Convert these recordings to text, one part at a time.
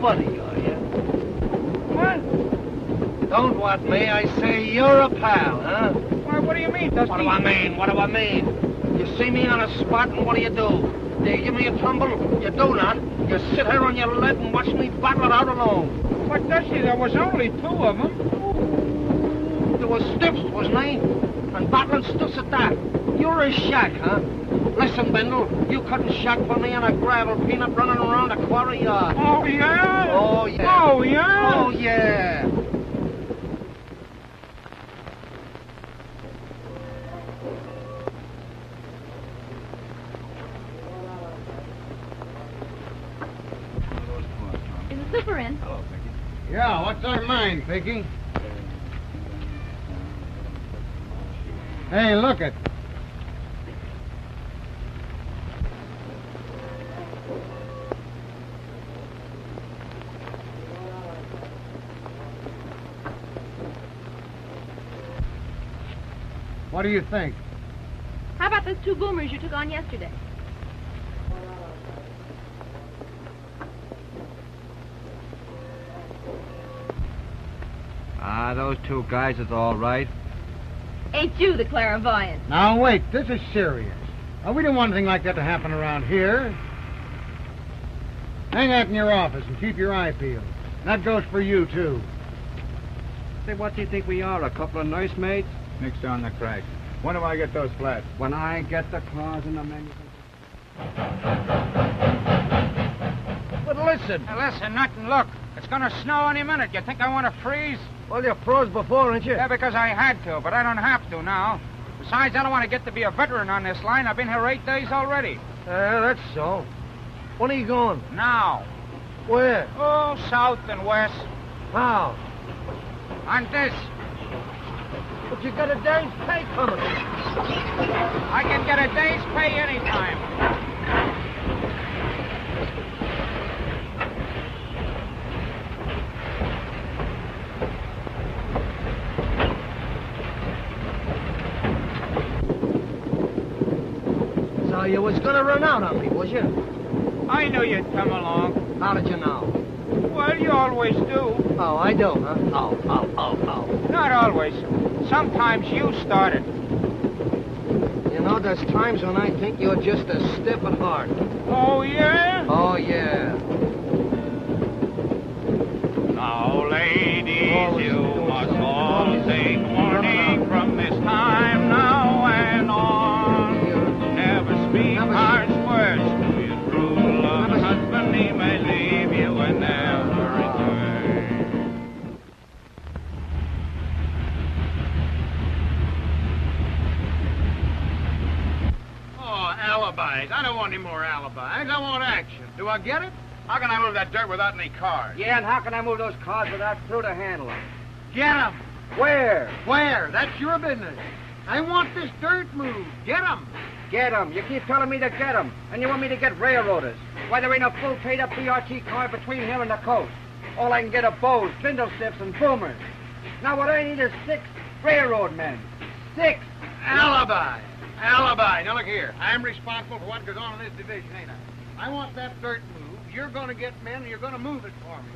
buddy, are you? What? Don't want me, I say you're a pal, huh? Why, what do you mean, Dusty? What do I mean? What do I mean? You see me on a spot, and what do? Do you give me a tumble? You do not. You sit here on your lead and watch me battle it out alone. But, Dusty, there was only two of them. There was stiffs, wasn't they? And battling stiffs at that. You're a shack, huh? Listen, Bindle, you couldn't shack for me on a gravel peanut running around a quarry yard. Oh, yeah? Oh, yeah. Oh, yeah? Oh, yeah. Is the super in? Hello, Pinkie. Yeah, what's on mine, Pinkie? Hey, look it. What do you think? How about those two boomers you took on yesterday? Those two guys is all right. Ain't you the clairvoyant? Now, wait, this is serious. We don't want anything like that to happen around here. Hang out in your office and keep your eye peeled. That goes for you, too. Say, what do you think we are, a couple of nursemaids? Nix on the crack. When do I get those flats? When I get the cars in the menu. But listen. Now, listen, nothing. Look, it's gonna snow any minute. You think I want to freeze? Well, you froze before, ain't you? Yeah, because I had to, but I don't have to now. Besides, I don't want to get to be a veteran on this line. I've been here 8 days already. That's so. When are you going? Now. Where? Oh, south and west. How? On this. But you got a day's pay coming. I can get a day's pay anytime. So you was gonna run out on me, was you? I knew you'd come along. How did you know? Well, you always do. Oh, I do, huh? Oh. Not always. Sometimes you started. You know, there's times when I think you're just as stiff at heart. Oh, yeah? Oh, yeah. Now, ladies, Always you doing must something. all Always take running warning out. from this time now and on. Never speak Never harsh speak. words to your true love Never husband. He may leave you and never return. Oh, alibis. I don't want any more alibis. I want action. Do I get it? How can I move that dirt without any cars? Yeah, and how can I move those cars without crew to handle them? Get 'em. Where? Where? That's your business. I want this dirt moved. Get 'em. Get 'em. You keep telling me to get 'em, and you want me to get railroaders. Why, there ain't a full paid-up BRT car between here and the coast. All I can get are bows, spindle stiffs, and boomers. Now, what I need is 6 railroad men. 6. Alibi. Alibi. Now, look here. I'm responsible for what goes on in this division, ain't I? I want that dirt moved. You're going to get men, and you're going to move it for me.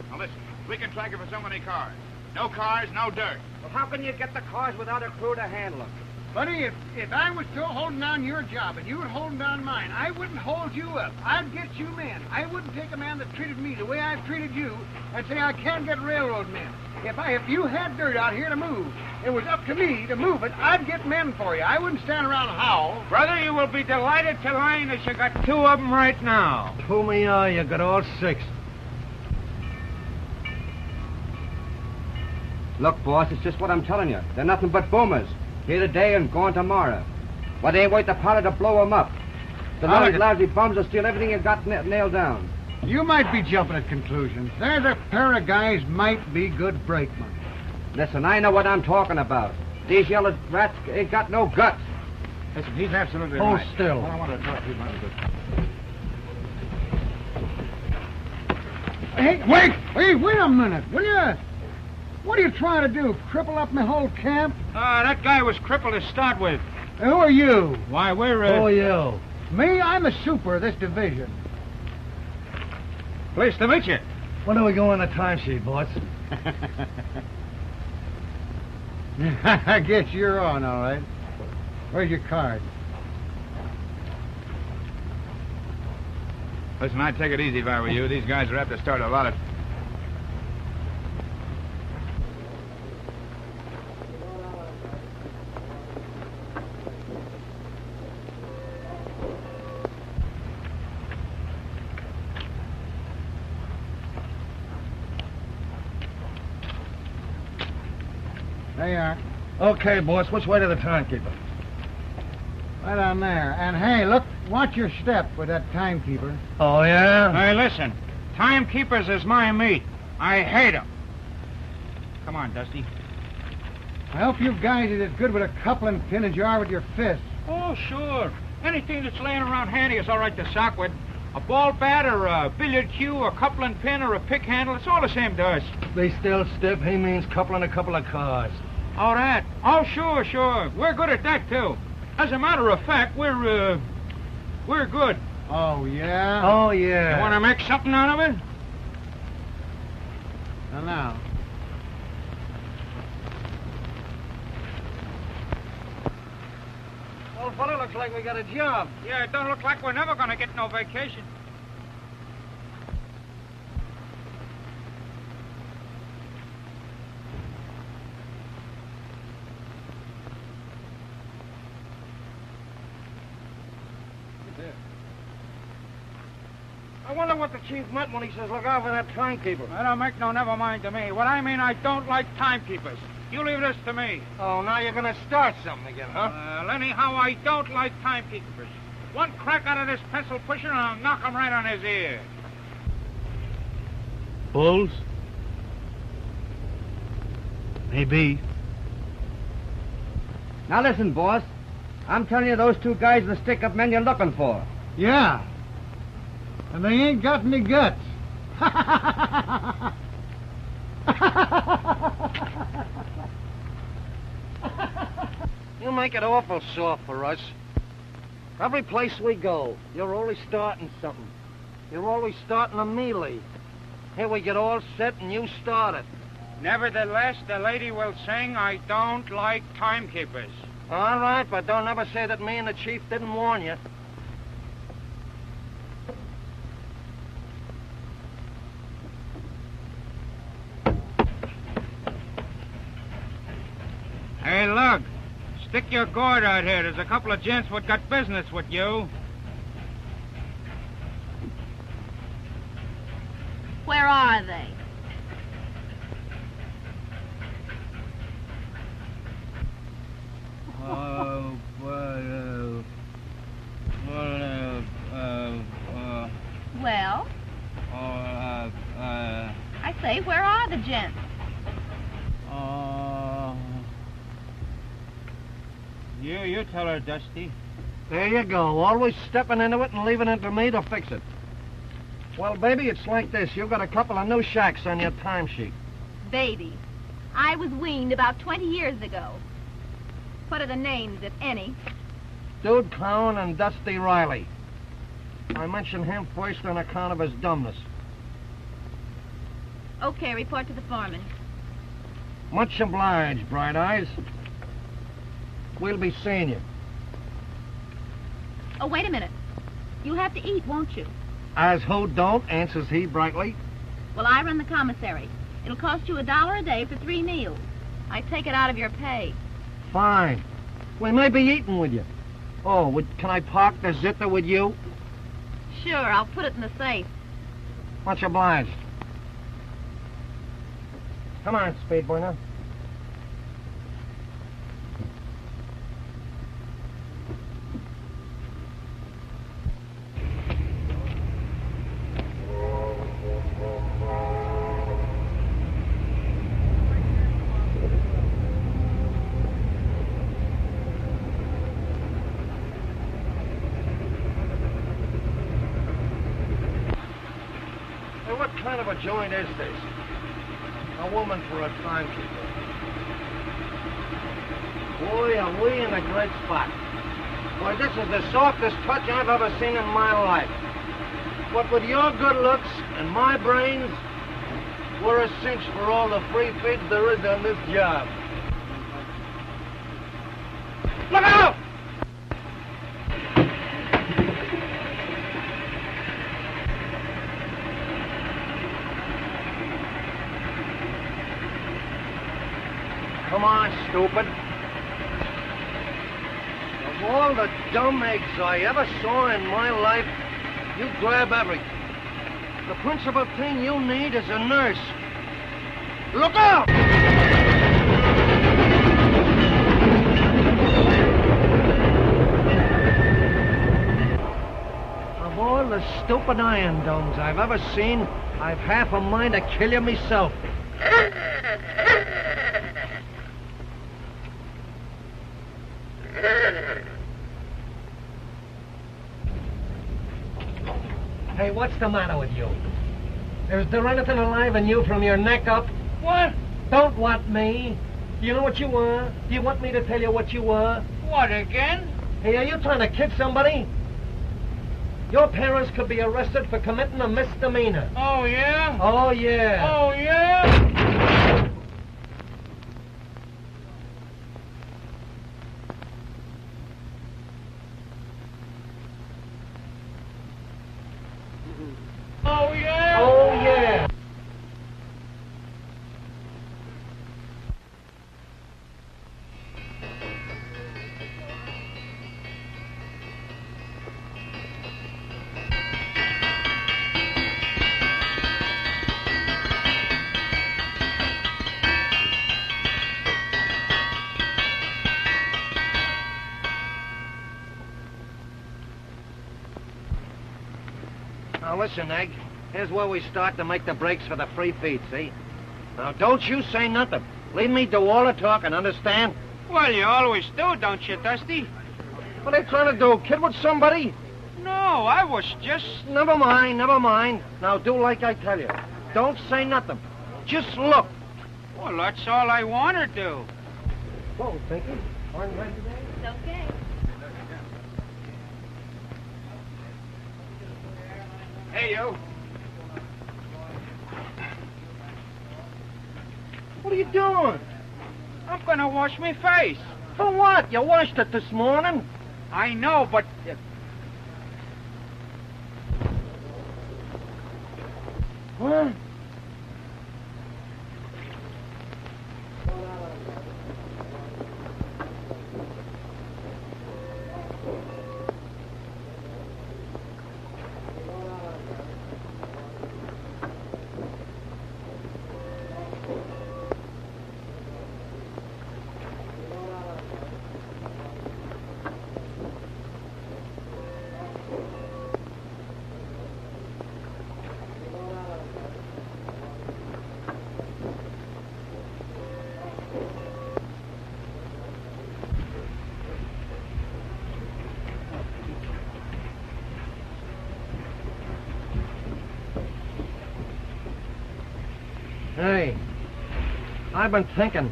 Now listen, we can track it for so many cars. No cars, no dirt. Well, how can you get the cars without a crew to handle them? Buddy, if I was still holding down your job and you were holding down mine, I wouldn't hold you up. I'd get you men. I wouldn't take a man that treated me the way I've treated you and say I can't get railroad men. If you had dirt out here to move, it was up to me to move it, I'd get men for you. I wouldn't stand around and howl. Brother, you will be delighted to learn that you got 2 of them right now. Fool me, you got all 6. Look, boss, it's just what I'm telling you. They're nothing but boomers. Here today and gone tomorrow. But they ain't worth the powder to blow 'em up. The lousy bums will steal everything you got nailed down. You might be jumping at conclusions. There's a pair of guys might be good brakemen. Listen, I know what I'm talking about. These yellow rats ain't got no guts. Listen, he's absolutely Hold right. still. What I want to talk to you about is Hey, wait a minute, will you? What are you trying to do, cripple up my whole camp? That guy was crippled to start with. Who are you? Why, we're, Who are you? Me? I'm a super of this division. Pleased to meet you. When do we go on the timesheet, boss? I guess you're on, all right. Where's your card? Listen, I'd take it easy if I were you. These guys are apt to start a lot of... There you are. Okay, boss. Which way to the timekeeper? Right on there. And hey, look, watch your step with that timekeeper. Oh, yeah? Hey, listen. Timekeepers is my meat. I hate 'em. Come on, Dusty. I hope you guys are as good with a coupling pin as you are with your fists. Oh, sure. Anything that's laying around handy is all right to sock with. A ball bat or a billiard cue, a coupling pin or a pick handle, it's all the same to us. Be still, stiff. He means coupling a couple of cars. Oh, that? Oh, sure. We're good at that, too. As a matter of fact, we're good. Oh, yeah? Oh, yeah. You want to make something out of it? Now. Well, fella, looks like we got a job. Yeah, it don't look like we're never going to get no vacation. I wonder what the chief meant when he says, look out for that timekeeper. I don't make no never mind to me. What I mean, I don't like timekeepers. You leave this to me. Oh, now you're going to start something again, huh? Well, anyhow, I don't like timekeepers. One crack out of this pencil pusher and I'll knock him right on his ear. Bulls? Maybe. Now listen, boss. I'm telling you, those 2 guys are the stick-up men you're looking for. Yeah. And they ain't got any guts. You make it awful soft for us. Every place we go, you're always starting something. You're always starting a melee. Here we get all set and you start it. Nevertheless, the lady will sing, I don't like timekeepers. All right, but don't ever say that me and the chief didn't warn you. Hey, look. Stick your gourd out here. There's a couple of gents what got business with you. Where are they? Well, say, where are the gents? You tell her, Dusty. There you go. Always stepping into it and leaving it to me to fix it. Well, baby, it's like this. You've got a couple of new shacks on your timesheet. Baby. I was weaned about 20 years ago. What are the names, if any? Dude Cowan and Dusty Reilly. I mentioned him first on account of his dumbness. Okay, report to the foreman. Much obliged, Bright Eyes. We'll be seeing you. Oh, wait a minute. You'll have to eat, won't you? As who don't, answers he brightly. Well, I run the commissary. It'll cost you $1 a day for 3 meals. I take it out of your pay. Fine. We may be eating with you. Oh, can I park the Zither with you? Sure, I'll put it in the safe. Much obliged. Come on, Speed Boy, now. What kind of a joint is this? A woman for a timekeeper. Boy, are we in a great spot. Boy, this is the softest touch I've ever seen in my life. What with your good looks and my brains, we're a cinch for all the free feeds there is on this job. Look out! Come on, stupid. Of all the dumb eggs I ever saw in my life, you grab everything. The principal thing you need is a nurse. Look out! Of all the stupid iron domes I've ever seen, I've half a mind to kill you myself. Hey, what's the matter with you? Is there anything alive in you from your neck up? What? Don't want me. Do you know what you are? Do you want me to tell you what you are? What, again? Hey, are you trying to kid somebody? Your parents could be arrested for committing a misdemeanor. Oh, yeah? Oh, yeah. Oh, yeah? Oh, yeah? Oh, yeah. Now, listen, Egg. Here's where we start to make the breaks for the free feed, see? Now, don't you say nothing. Leave me do all the talking, understand? Well, you always do, don't you, Dusty? What are they trying to do, kid with somebody? No, I was just... Never mind, never mind. Now, do like I tell you. Don't say nothing. Just look. Well, that's all I want to do. Whoa, Pinkie. Aren't you ready today? It's okay. Hey, you. What are you doing? I'm gonna wash my face. For what? You washed it this morning. I know, but... What? Hey, I've been thinking.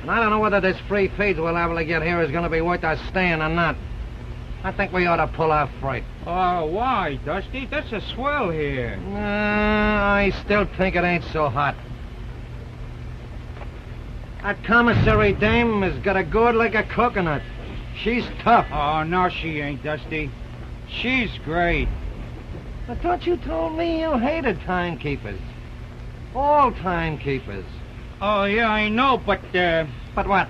And I don't know whether this free feed we'll have to get here is going to be worth our staying or not. I think we ought to pull our freight. Oh, why, Dusty? That's a swell here. I still think it ain't so hot. That commissary dame has got a gourd like a coconut. She's tough. Oh, no, she ain't, Dusty. She's great. I thought you told me you hated timekeepers. All timekeepers. Oh, yeah, I know, but, But what?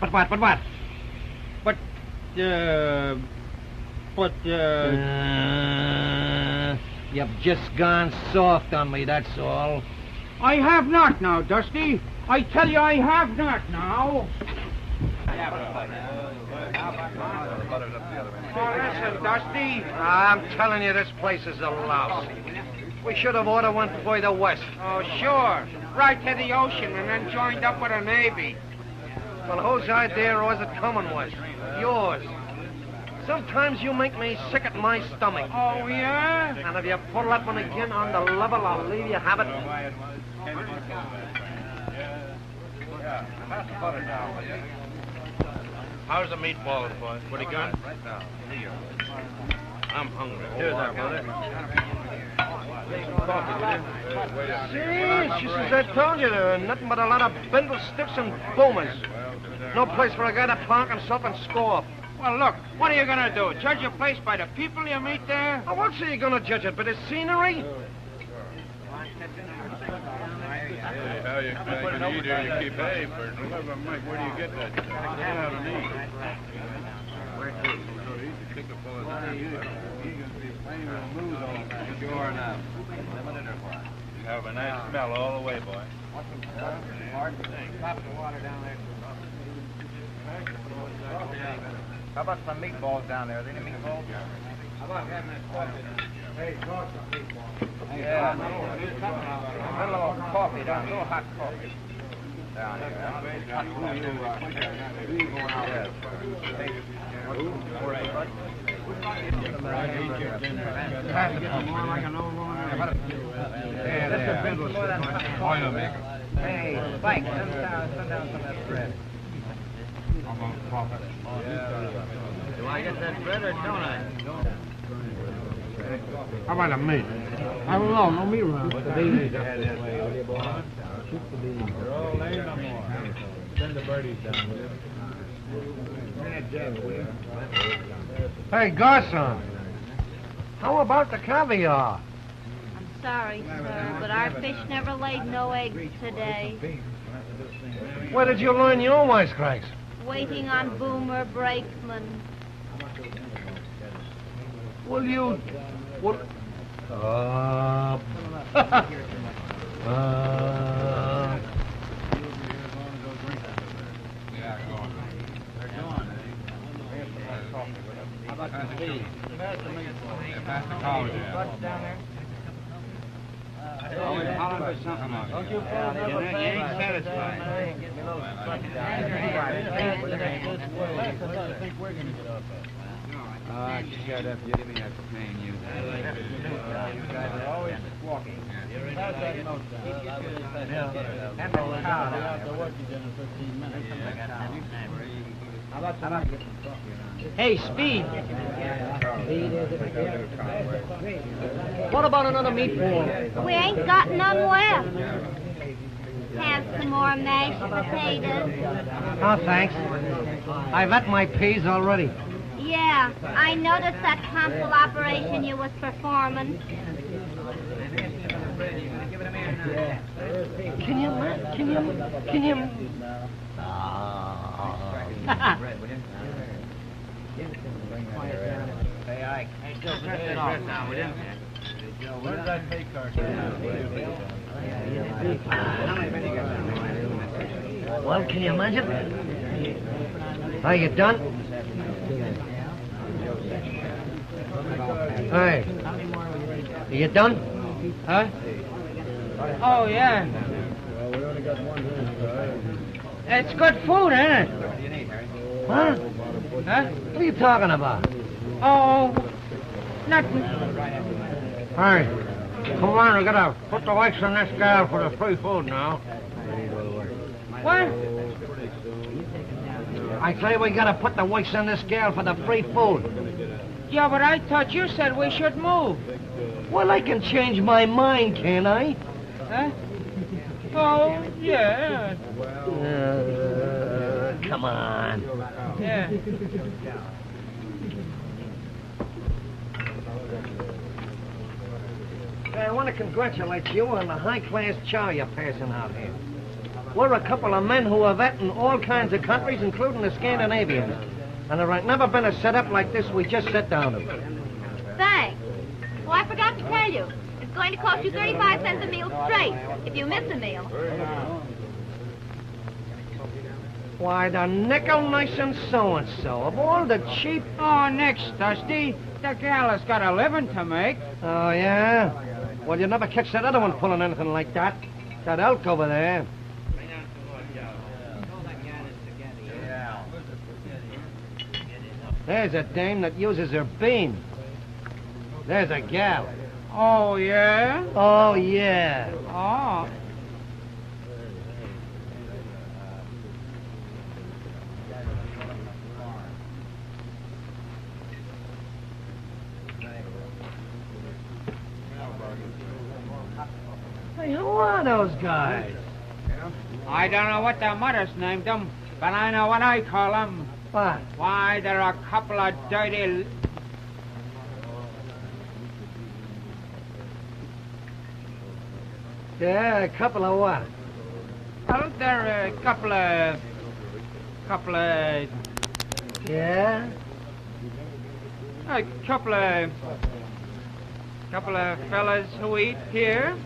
You've just gone soft on me, that's all. I have not now, Dusty. I tell you, I have not now. Oh, listen, Dusty. I'm telling you, this place is a louse. We should have ordered one further west. Oh, sure. Right to the ocean and then joined up with a navy. Well, whose idea was it coming west? Yours. Sometimes you make me sick at my stomach. Oh, yeah? And if you pull that one again on the level, I'll leave you have it. How's the meatballs, boys? What you got? I'm hungry. Here's that, brother. See, just as I told you, there are nothing but a lot of bindle sticks and boomers. No place for a guy to park himself and score. Well, look, what are you going to do? Judge a place by the people you meet there? Oh, what's he going to judge it? By the scenery? How you can eat or you keep hay for Mike, where do you get that? Get out and eat. Where to? Take the fellas down. Sure enough. You have a nice smell all the way, boy. Stop the water down there. How about some meatballs down there? Are there any meatballs? How about having that coffee? Hey, talk some meatballs. Yeah. A little coffee down, a little hot coffee. Down here. Hey, Spike, send down some of that bread. Do I get that bread or don't I? How about a meat? I don't know, no meat around. Put the beans down this way, will you, boy? Shoot the beans. They're all laying no more. Send the birdies down, will you? Hey, Garson. How about the caviar? I'm sorry, sir, but our fish never laid no eggs today. Where did you learn your wisecracks? Waiting on Boomer Brakeman. Will you... Will... Don't you ain't satisfied. Shut up, you give me that pain, you. You guys are always walking. How's that note Hey, Speed. What about another meatball? We ain't got none left. Have some more mashed potatoes. Oh, thanks. I've ate my peas already. Yeah, I noticed that console operation you was performing. Can you... Hey, Ike. Hey, Joe, bring that bread now, will you? Where's that pay card? Well, can you imagine? Are you done? Hey. Are you done? Huh? Oh, yeah. It's good food, ain't it? Huh? Huh? What are you talking about? Oh, nothing. Hey, Come on, we gotta put the wax on this gal for the free food now. What? I say we gotta put the wax on this gal for the free food. Yeah, but I thought you said we should move. Well, I can change my mind, can't I? Huh? Oh, yeah. Come on. Yeah. I want to congratulate you on the high-class chow you're passing out here. We're a couple of men who have eaten all kinds of countries, including the Scandinavians. And there ain't never been a setup like this we just sat down to. Thanks. Oh, I forgot to tell you. It's going to cost you 35 cents a meal straight if you miss a meal. Why, the nickel nice and so-and-so of all the cheap... Oh, next, Dusty. The gal has got a living to make. Oh, yeah? Well, you never catch that other one pulling anything like that. That elk over there. There's a dame that uses her beam. There's a gal. Oh, yeah? Oh, yeah. Oh. Hey, who are those guys? I don't know what their mothers named them, but I know what I call them. What? Why, they're a couple of dirty... Yeah, a couple of what? Well, they're a couple of... Yeah? A couple of fellas who eat here.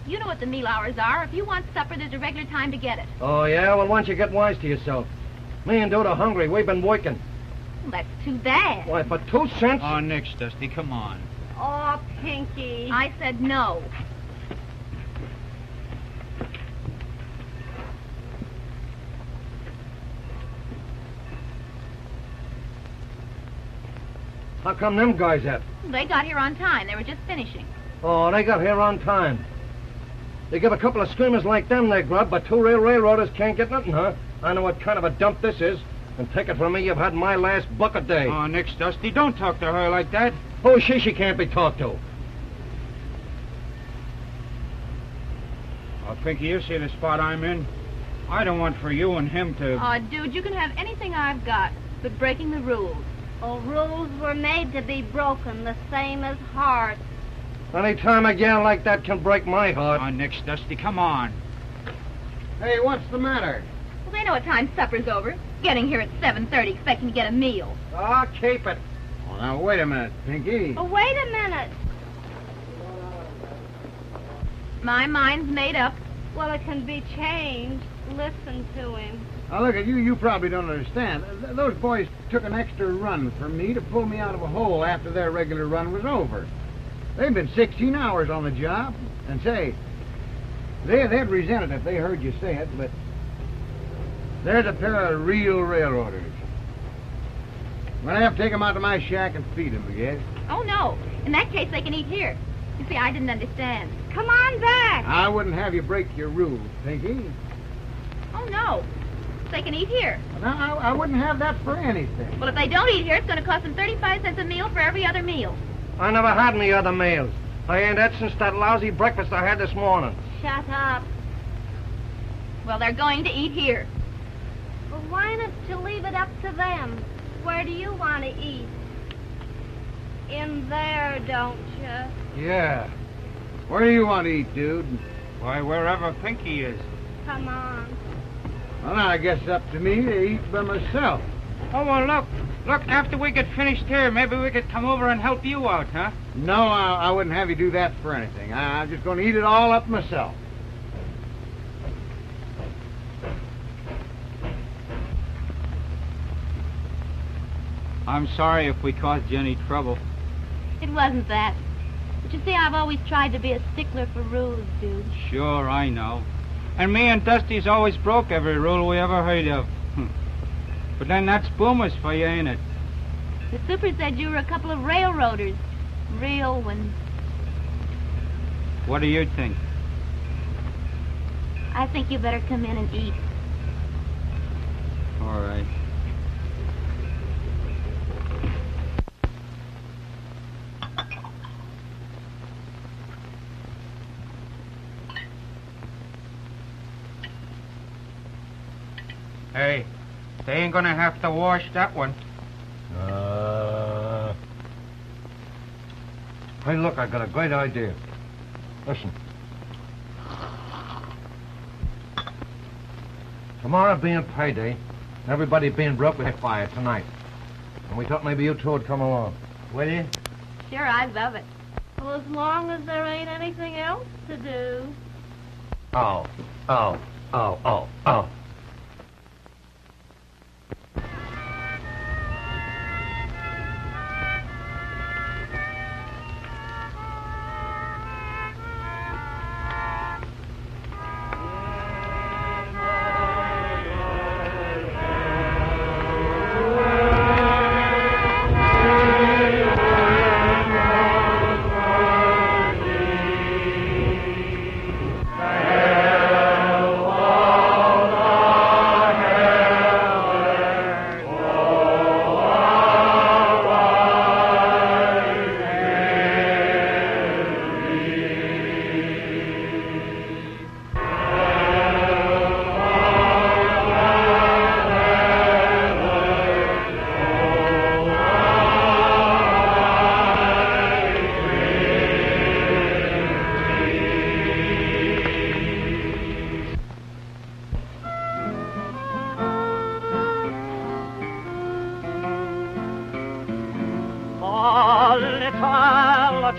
You know what the meal hours are. If you want supper, there's a regular time to get it. Oh, yeah? Well, why don't you get wise to yourself? Me and Dude are hungry. We've been working. Well, that's too bad. Why, for 2 cents? Oh, nix, Dusty, come on. Oh, Pinkie. I said no. How come them guys up? They got here on time. They were just finishing. Oh, they got here on time. They give a couple of screamers like them their grub, but 2 real railroaders can't get nothing, huh? I know what kind of a dump this is. And take it from me, you've had my last buck a day. Oh, nix, Dusty, don't talk to her like that. Who is she? She can't be talked to. Oh, Pinkie, you see the spot I'm in? I don't want for you and him to... Oh, dude, you can have anything I've got, but breaking the rules. Oh, rules were made to be broken, the same as hearts. Any time a gal like that can break my heart. Oh, nix, Dusty, come on. Hey, what's the matter? Well, they know what time supper's over. Getting here at 7:30, expecting to get a meal. Ah, keep it. Well, now, wait a minute, Pinkie. Oh, wait a minute. My mind's made up. Well, it can be changed. Listen to him. Now, look at you. You probably don't understand. Those boys took an extra run from me to pull me out of a hole after their regular run was over. They've been 16 hours on the job. And say, they'd resent it if they heard you say it, but there's a pair of real railroaders. I'm going to have to take them out to my shack and feed them, I guess. Oh, no. In that case, they can eat here. You see, I didn't understand. Come on back. I wouldn't have you break your rules, Pinkie. Oh, no. They can eat here. Now, I wouldn't have that for anything. Well, if they don't eat here, it's going to cost them 35 cents a meal for every other meal. I never had any other meals. I ain't had since that lousy breakfast I had this morning. Shut up. Well, they're going to eat here. Well, why don't you leave it up to them? Where do you want to eat? In there, don't you? Yeah. Where do you want to eat, dude? Why, wherever Pinkie is. Come on. Well, now, I guess it's up to me to eat by myself. Oh, well, look. Look, after we get finished here, maybe we could come over and help you out, huh? No, I wouldn't have you do that for anything. I'm just going to eat it all up myself. I'm sorry if we caused you any trouble. It wasn't that. But you see, I've always tried to be a stickler for rules, dude. Sure, I know. And me and Dusty's always broke every rule we ever heard of. But then that's boomers for you, ain't it? The super said you were a couple of railroaders. Real ones. What do you think? I think you better come in and eat. All right. Hey, they ain't gonna have to wash that one. Hey, look, I got a great idea. Listen. Tomorrow being payday, everybody being broke, we have fire tonight. And we thought maybe you two would come along. Will you? Sure, I'd love it. Well, as long as there ain't anything else to do. Oh.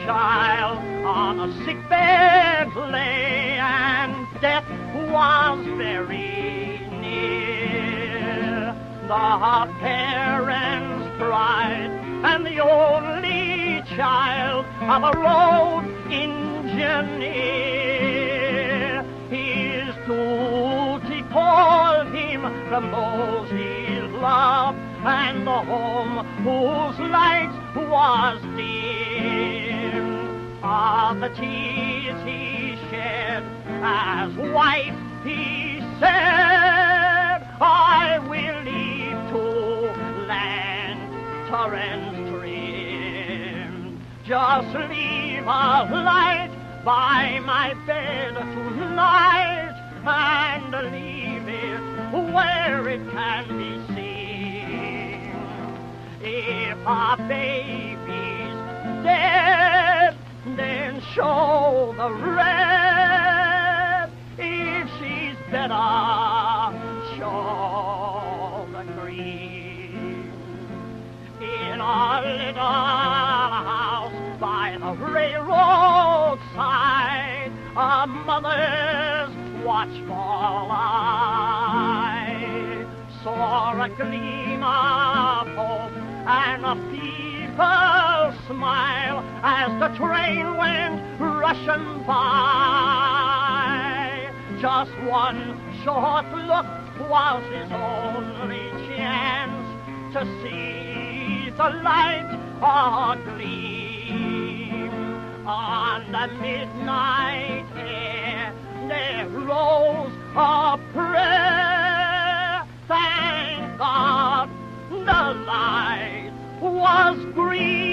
child on a sick bed lay, and death was very near. The parents cried, and the only child of a road engineer, his duty called him from those he loved, and the home whose light was dim. Of the tears he shed, as wife he said, I will leave to land torrents trim. Just leave a light by my bed tonight, and leave it where it can be seen. If a baby's dead, then show the red. If she's better, show the green. In a little house by the railroad side, a mother's watchful eye saw a gleam of hope and a feeble smile as the train went rushing by. Just one short look was his only chance to see the light gleam. On the midnight air there rose a prayer. Thank God the light was green.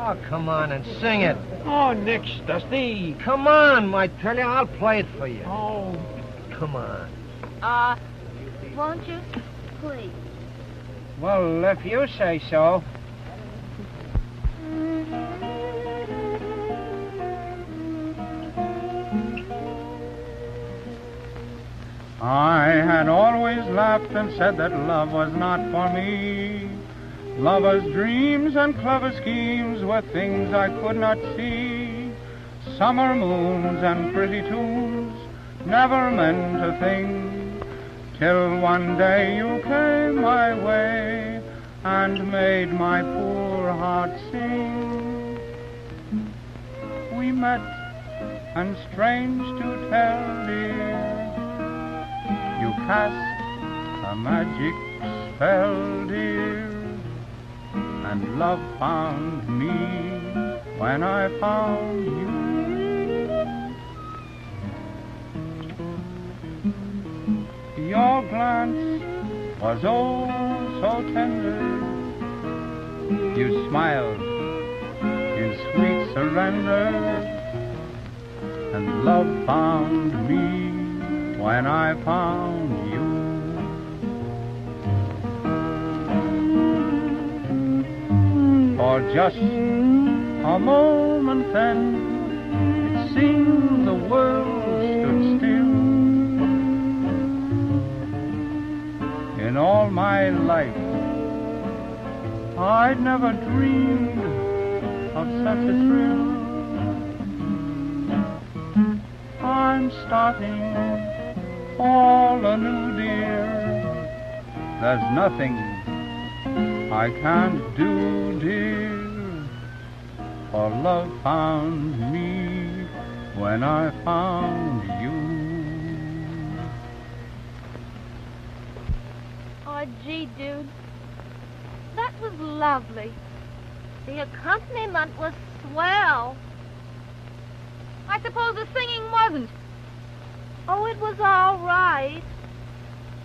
Oh, come on and sing it. Oh, nix, Dusty. Come on, I tell you, I'll play it for you. Oh. Come on. Won't you? Please. Well, if you say so. I had always laughed and said that love was not for me. Lovers' dreams and clever schemes were things I could not see. Summer moons and pretty tunes never meant a thing, till one day you came my way and made my poor heart sing. We met, and strange to tell, dear, you cast a magic spell, dear, and love found me when I found you. Your glance was oh so tender. You smiled in sweet surrender, and love found me when I found you. For just a moment then, it seemed the world stood still. In all my life, I'd never dreamed of such a thrill. I'm starting all anew, dear. There's nothing I can't do, dear, for love found me when I found you. Oh, gee, dude. That was lovely. The accompaniment was swell. I suppose the singing wasn't. Oh, it was all right.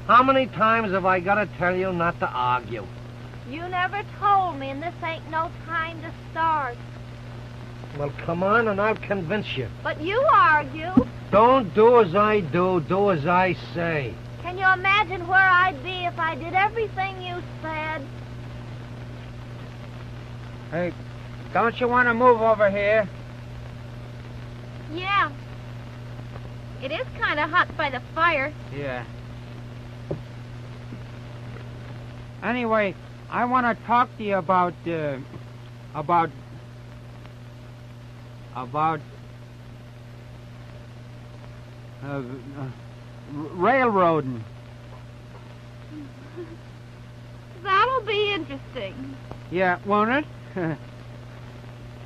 How many times have I got to tell you not to argue? You never told me, and this ain't no time to start. Well, come on, and I'll convince you. But you argue. Don't do as I do as I say. Can you imagine where I'd be if I did everything you said? Hey, don't you want to move over here? Yeah. It is kind of hot by the fire. Yeah. Anyway, I want to talk to you about railroading. That'll be interesting. Yeah, won't it?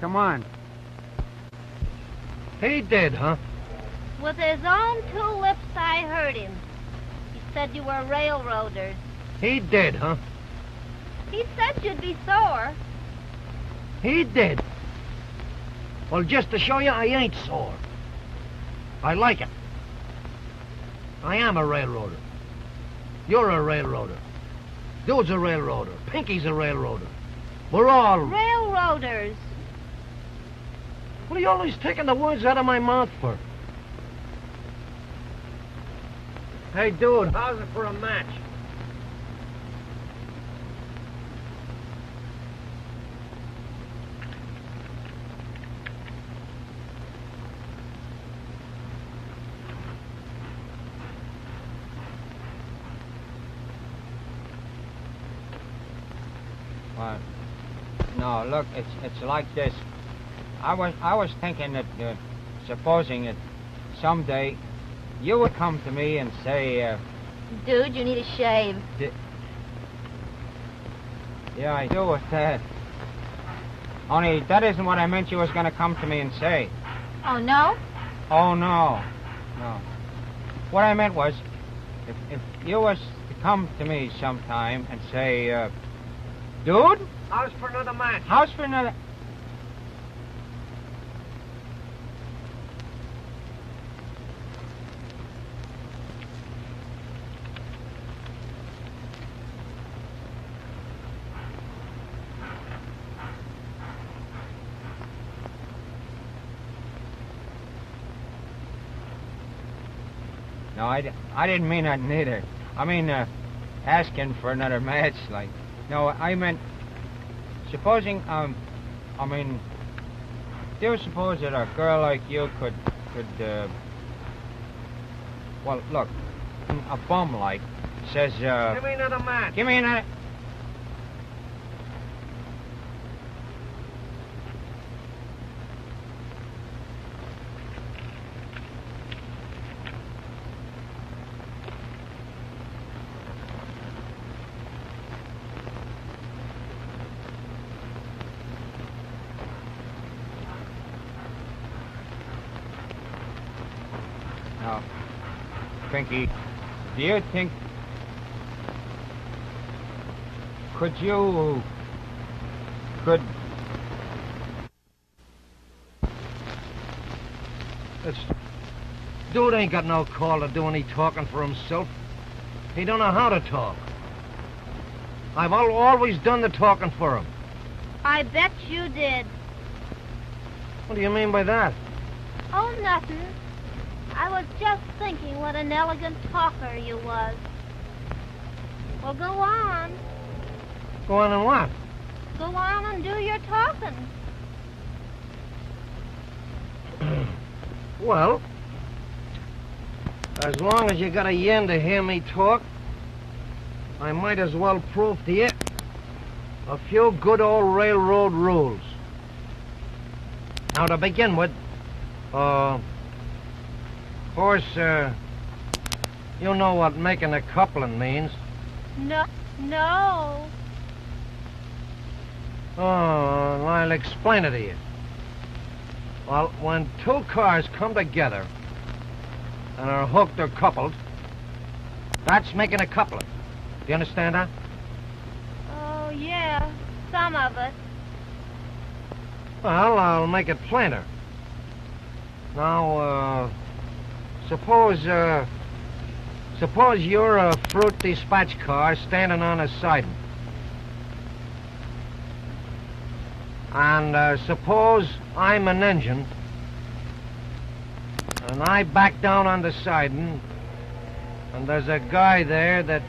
Come on. He did, huh? With his own two lips, I heard him. He said you were railroaders. He did, huh? He said you'd be sore. He did. Well, just to show you, I ain't sore. I like it. I am a railroader. You're a railroader. Dude's a railroader. Pinkie's a railroader. We're all... Railroaders. What are you always taking the words out of my mouth for? Hey, dude, how's it for a match? What? No, look, it's like this. I was thinking that, supposing that someday you would come to me and say, Dude, you need a shave. Yeah, I do with that. Only that isn't what I meant you was going to come to me and say. Oh, no? Oh, no. No. What I meant was, if you was to come to me sometime and say, dude? How's for another match? How's for another... No, I didn't mean that neither. I mean, asking for another match, like. No, I meant, supposing, do you suppose that a girl like you could, well, look, a bum like, says, Give me another match. Give me another... Now, Pinkie, do you think... Could... This dude ain't got no call to do any talking for himself. He don't know how to talk. I've always done the talking for him. I bet you did. What do you mean by that? Oh, nothing. I was just thinking what an elegant talker you was. Well, go on. Go on and what? Go on and do your talking. Well, as long as you got a yen to hear me talk, I might as well prove to you a few good old railroad rules. Now, to begin with, of course, you know what making a coupling means. No. Oh, I'll explain it to you. Well, when two cars come together and are hooked or coupled, that's making a coupling. Do you understand that? Oh, yeah, some of it. Well, I'll make it plainer. Now, suppose you're a fruit dispatch car standing on a siding. And suppose I'm an engine, and I back down on the siding, and there's a guy there that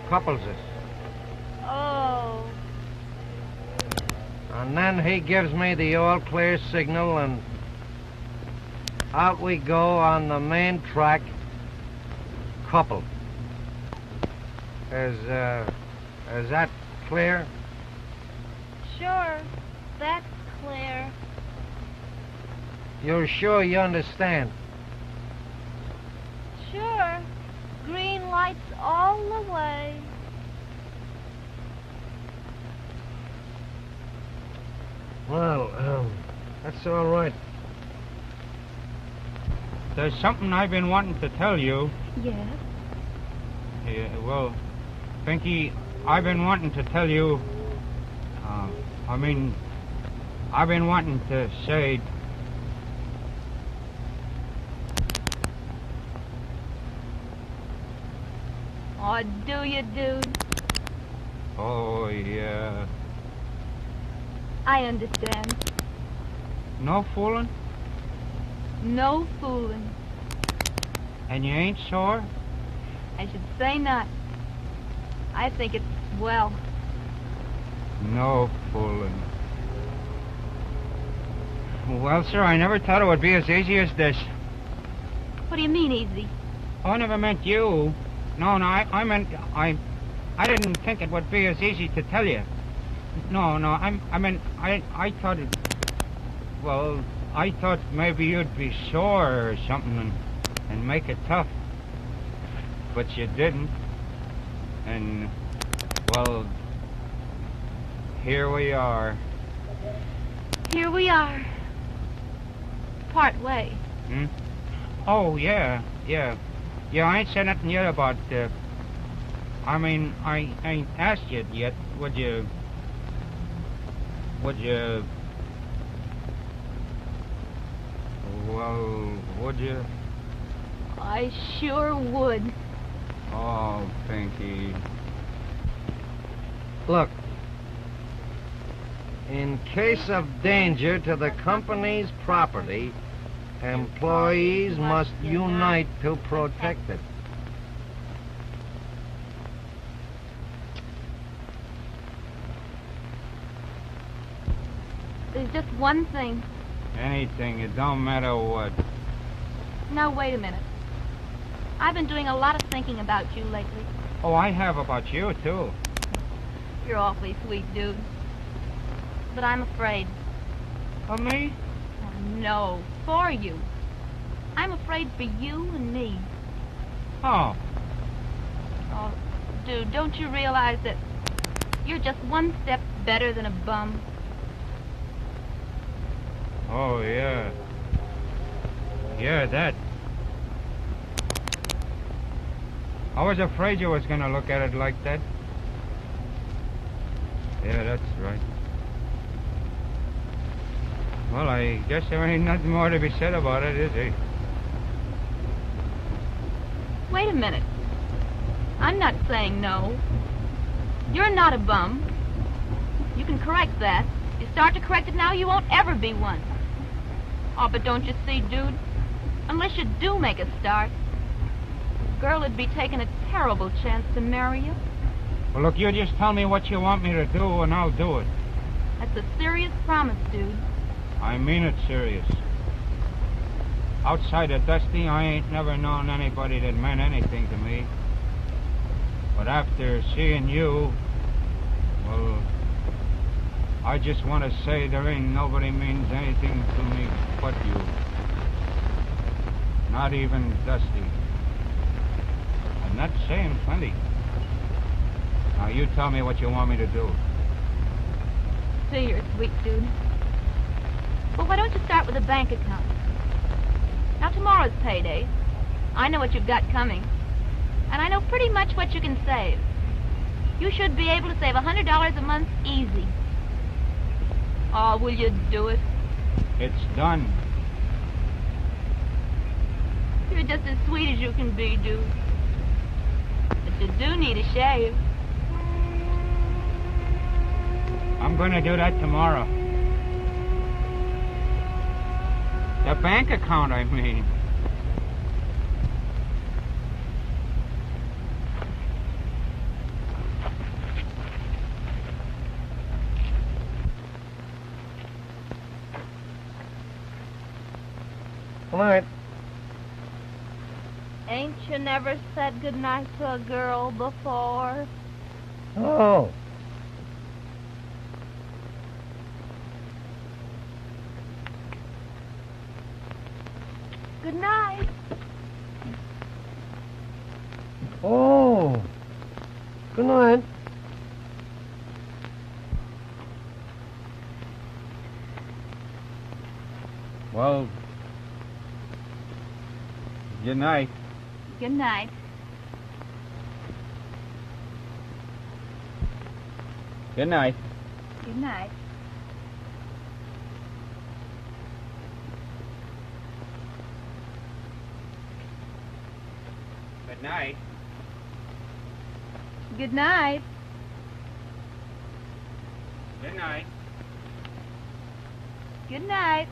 couples us. Oh. And then he gives me the all-clear signal, and out we go on the main track, coupled. Is that clear? Sure, that's clear. You're sure you understand? Sure. Green lights all the way. Well, that's all right. There's something I've been wanting to tell you. Yes? Yeah, well, Pinkie, I've been wanting to tell you... I've been wanting to say... Oh, do you, dude? Oh, yeah. I understand. No fooling? No fooling. And you ain't sore? I should say not. I think it's swell. No fooling. Well, sir, I never thought it would be as easy as this. What do you mean, easy? Oh, I never meant you. No, I meant... I didn't think it would be as easy to tell you. No, I thought it... Well, I thought maybe you'd be sore or something and make it tough. But you didn't. And, well, here we are. Here we are. Part way. Hmm? Oh, yeah. Yeah, I ain't said nothing yet about, I ain't asked you yet. Would you... Well, would you? I sure would. Oh, Pinkie. Look, in case of danger to the company's property, Employees must unite to protect it. There's just one thing. Anything, it don't matter what. Now, wait a minute. I've been doing a lot of thinking about you lately. Oh, I have about you, too. You're awfully sweet, dude. But I'm afraid. Of me? Oh, no, for you. I'm afraid for you and me. Oh. Oh, dude, don't you realize that you're just one step better than a bum? Oh, yeah. Yeah, that. I was afraid you was gonna look at it like that. Yeah, that's right. Well, I guess there ain't nothing more to be said about it, is there? Wait a minute. I'm not saying no. You're not a bum. You can correct that. You start to correct it now, you won't ever be one. Oh, but don't you see, dude? Unless you do make a start, this girl would be taking a terrible chance to marry you. Well, look, you just tell me what you want me to do, and I'll do it. That's a serious promise, dude. I mean it serious. Outside of Dusty, I ain't never known anybody that meant anything to me. But after seeing you, well, I just want to say there ain't nobody means anything to me but you. Not even Dusty. And that's saying plenty. Now you tell me what you want me to do. See, you're sweet, dude. Well, why don't you start with a bank account? Now, tomorrow's payday. I know what you've got coming. And I know pretty much what you can save. You should be able to save $100 a month easy. Oh, will you do it? It's done. You're just as sweet as you can be, dude. But you do need a shave. I'm gonna do that tomorrow. The bank account, I mean. Good night. Ain't you never said goodnight to a girl before? Oh. Good night. Oh. Good night. Well, good night. Good night. Good night. Good night. Good night. Good night. Good night. Good night.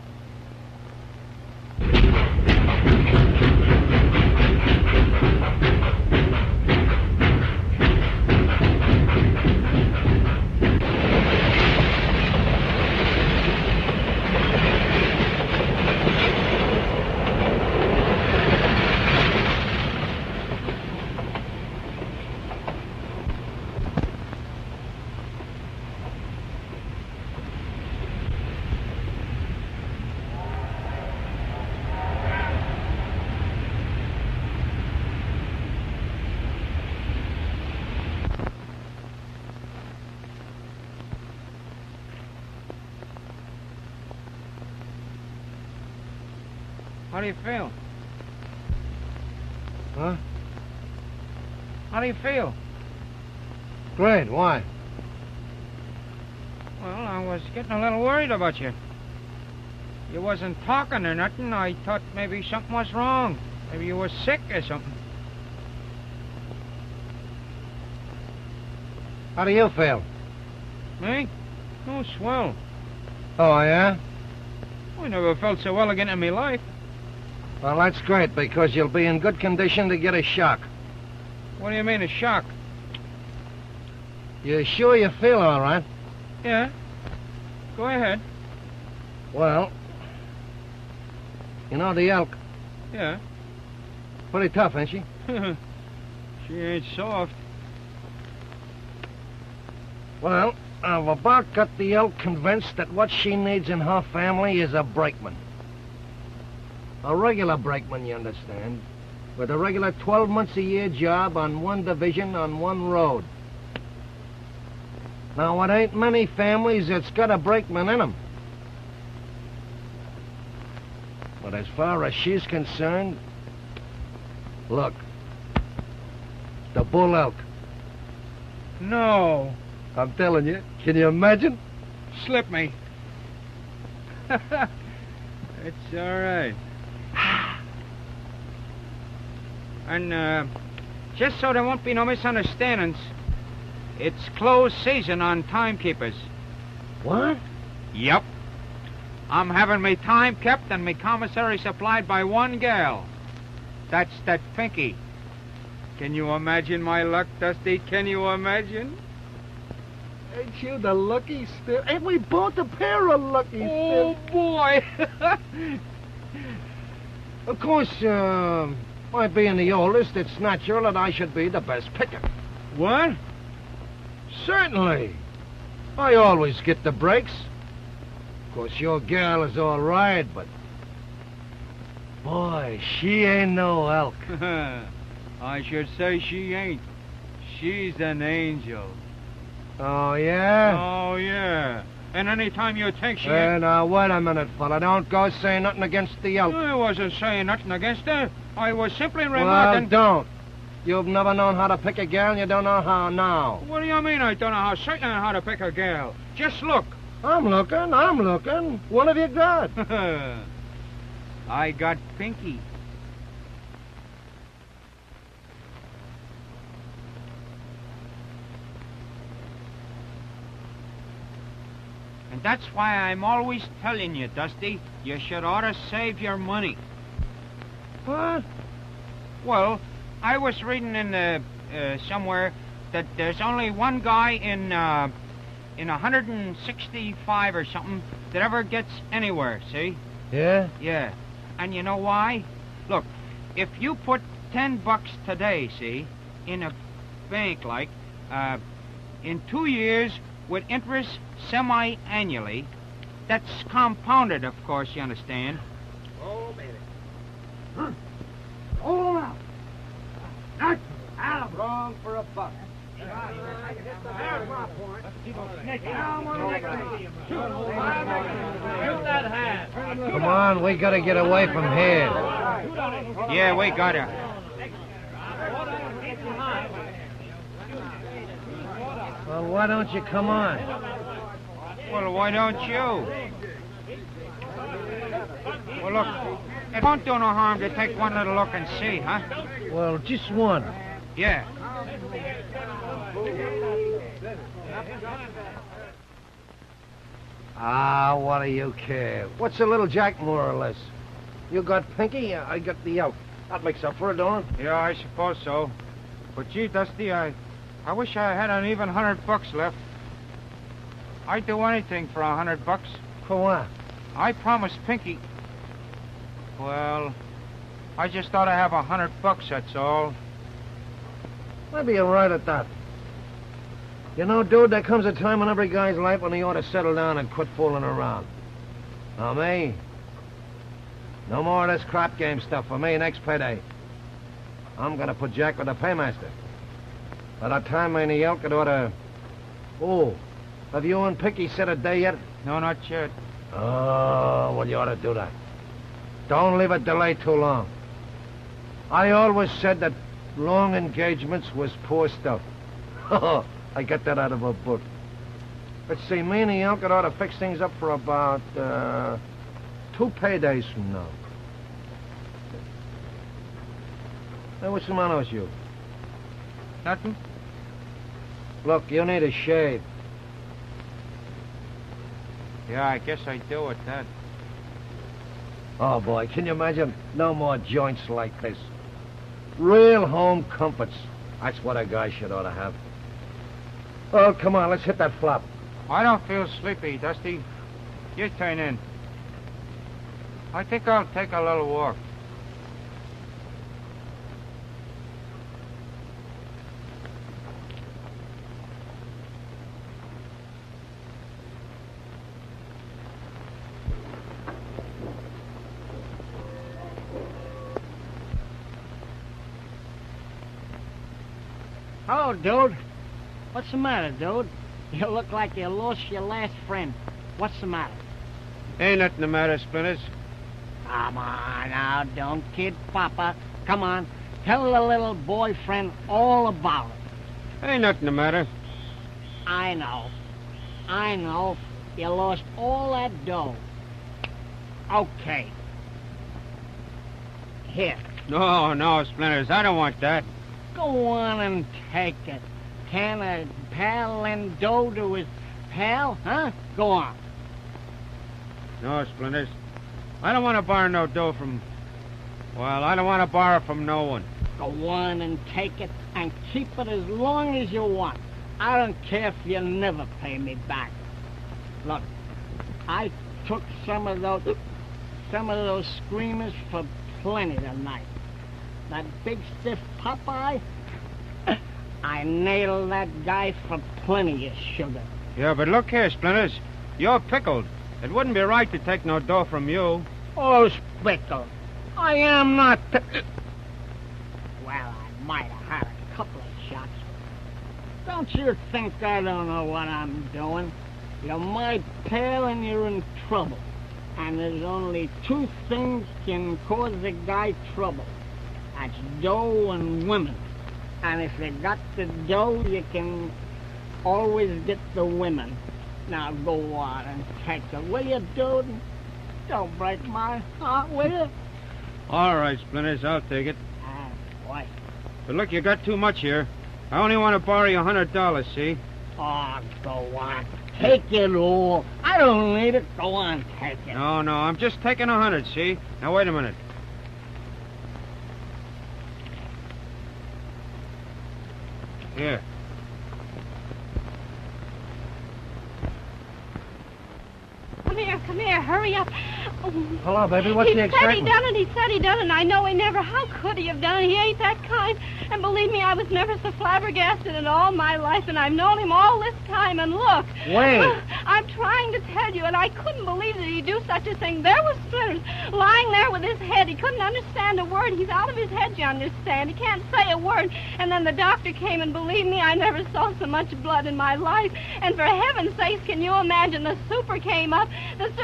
How do you feel? Huh? How do you feel? Great. Why? Well, I was getting a little worried about you. You wasn't talking or nothing. I thought maybe something was wrong. Maybe you were sick or something. How do you feel? Me? Oh, swell. Oh, yeah? I never felt so well again in my life. Well, that's great, because you'll be in good condition to get a shock. What do you mean, a shock? You sure you feel all right? Yeah. Go ahead. Well, you know the elk. Yeah. Pretty tough, ain't she? She ain't soft. Well, I've about got the elk convinced that what she needs in her family is a brakeman. A regular brakeman, you understand. With a regular 12 months a year job on one division on one road. Now, it ain't many families that's got a brakeman in them. But as far as she's concerned, look, the bull elk. No. I'm telling you. Can you imagine? Slip me. It's all right. And, just so there won't be no misunderstandings, it's closed season on timekeepers. What? Yep. I'm having me time kept and me commissary supplied by one gal. That's that Pinkie. Can you imagine my luck, Dusty? Can you imagine? Ain't you the lucky stiff? Ain't we both a pair of lucky stiffs? Oh, boy. Of course, my being the oldest, it's natural that I should be the best picker. What? Certainly. I always get the breaks. Of course, your gal is all right, but... boy, she ain't no elk. I should say she ain't. She's an angel. Oh, yeah? Oh, yeah. And any time you think she Hey, now, wait a minute, fella. Don't go saying nothing against the elk. I wasn't saying nothing against her. I was simply Well, remarking... don't. You've never known how to pick a gal, and you don't know how now. What do you mean I don't know how? Certainly how to pick a gal. Just look. I'm looking. What have you got? I got Pinkie. And that's why I'm always telling you, Dusty, you should ought to save your money. What? Well, I was reading in somewhere that there's only one guy in 165 or something that ever gets anywhere, see? Yeah? Yeah. And you know why? Look, if you put $10 today, see, in a bank like, in 2 years with interest semi-annually, that's compounded, of course, you understand. Oh, baby. Huh. Hold on. That's wrong for a buck. There's my point. Come on, we gotta get away from here. Yeah, we got her. Well, why don't you come on? Well, why don't you? Well, look, it won't do no harm to take one little look and see, huh? Well, just one. Yeah. Ah, what do you care? What's a little jack, more or less? You got Pinkie, I got the elk. That makes up for it, don't it? Yeah, I suppose so. But gee, Dusty, I wish I had an even $100 left. I'd do anything for $100. For what? I promised Pinkie. Well, I just ought to have $100, that's all. Maybe you're right at that. You know, dude, there comes a time in every guy's life when he ought to settle down and quit fooling around. Now, me, no more of this crap game stuff for me next payday. I'm gonna put Jack with the paymaster. By that time, ain't the elk, it ought to... Oh, have you and Pinkie set a day yet? No, not yet. Oh, well, you ought to do that. Don't leave it delay too long. I always said that long engagements was poor stuff. I got that out of a book. Let's see, me and the elk ought to fix things up for about, 2 paydays from now. Hey, what's the matter with you? Nothing? Look, you need a shave. Yeah, I guess I do at that. Oh, boy, can you imagine? No more joints like this. Real home comforts. That's what a guy should ought to have. Oh, come on, let's hit that flop. I don't feel sleepy, Dusty. You turn in. I think I'll take a little walk. Hello, dude. What's the matter, dude? You look like you lost your last friend. What's the matter? Ain't nothing the matter, Splinters. Come on now, don't kid Papa. Come on, tell the little boyfriend all about it. Ain't nothing the matter. I know. You lost all that dough. Okay. Here. No, Splinters, I don't want that. Go on and take it. Can a pal lend dough to his pal, huh? Go on. No, Splinters. I don't want to borrow no dough from... Well, I don't want to borrow from no one. Go on and take it and keep it as long as you want. I don't care if you never pay me back. Look, I took some of those screamers for plenty tonight. That big stiff Popeye, I nailed that guy for plenty of sugar. Yeah, but look here, Splinters. You're pickled. It wouldn't be right to take no dough from you. Oh, pickled. I am not... Well, I might have had a couple of shots. Don't you think I don't know what I'm doing? You're my pal and you're in trouble. And there's only two things can cause a guy trouble. That's dough and women. And if you got the dough, you can always get the women. Now go on and take it, will you, dude? Don't break my heart, will you? All right, Splinters, I'll take it. What? But look, you got too much here. I only want to borrow you $100, see? Oh, go on. Take it all. I don't need it. Go on, take it. No, I'm just taking 100, see? Now, wait a minute. Here. Come here, hurry up. Hello, baby, what's the excitement? He said he done it, and I know he never, how could he have done it? He ain't that kind. And believe me, I was never so flabbergasted in all my life, and I've known him all this time, and look. Wait. I'm trying to tell you, and I couldn't believe that he'd do such a thing. There was Splinters lying there with his head. He couldn't understand a word. He's out of his head, you understand. He can't say a word. And then the doctor came, and believe me, I never saw so much blood in my life. And for heaven's sakes, can you imagine, the super came up.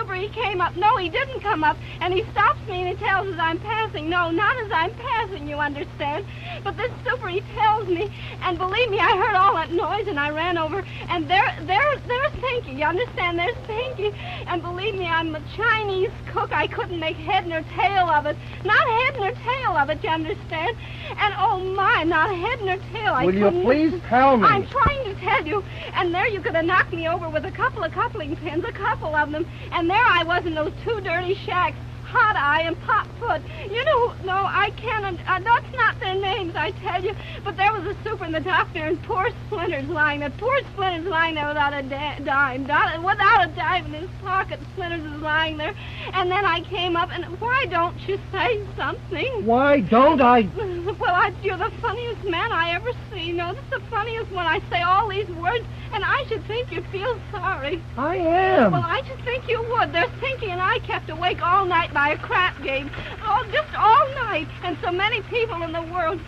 He came up. No, he didn't come up. And he stops me and he tells us I'm passing. No, not as I'm passing, you understand. But this super, he tells me, and believe me, I heard all that noise and I ran over, and there's Pinkie, you understand? There's Pinkie. And believe me, I'm a Chinese cook. I couldn't make head nor tail of it. Not head nor tail of it, you understand? And oh my, not head nor tail. Will you please tell me? I'm trying to tell you. And there you could have knocked me over with a couple of coupling pins, a couple of them. And there I was in those two dirty shacks, Hot Eye and Pop Foot. You know, no, I can't, that's not their names, I tell you. But there was a super and the doctor and poor Splinters lying there. Poor Splinters lying there without a dime. Without a dime in his pocket, Splinters is lying there. And then I came up, and why don't you say something? Why don't I? Well, you're the funniest man I ever see. You know, this is the funniest when I say all these words, and I should think you'd feel sorry. I am. Well, I should think you would. There's Pinkie and I kept awake all night by a crap game. Oh, just all night. And so many people in the world.